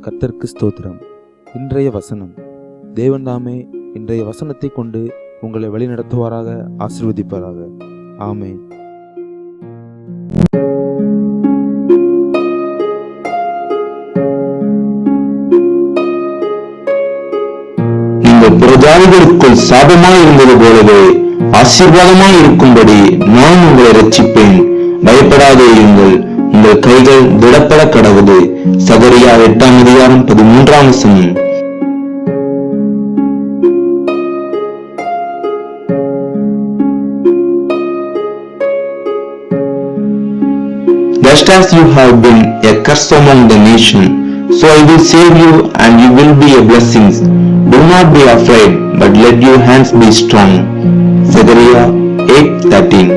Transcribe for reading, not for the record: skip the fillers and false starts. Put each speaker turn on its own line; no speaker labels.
கர்த்தருக்கு ஸ்தோத்திரம். இன்றைய வசனம். தேவன் தாமே இன்றைய வசனத்தை கொண்டு உங்களை வழிநடத்துவாராக, ஆசீர்வதிப்பாராக. ஆமென்.
நீங்கள் புறஜாதிகளுக்குள் சாபமாய் இருந்தது போலவே ஆசீர்வாதமாய் இருக்கும்படி நான் உங்களை ரட்சிப்பேன். பயப்படாதேயுங்கள், உங்கள் கைகள் திடப்பட கடவுது. சகரியா 8:13. Just as you have been a curse among the nation, so I will save you, and you will be a blessing. Do not be afraid, but let your hands be strong. Zechariah 8:13.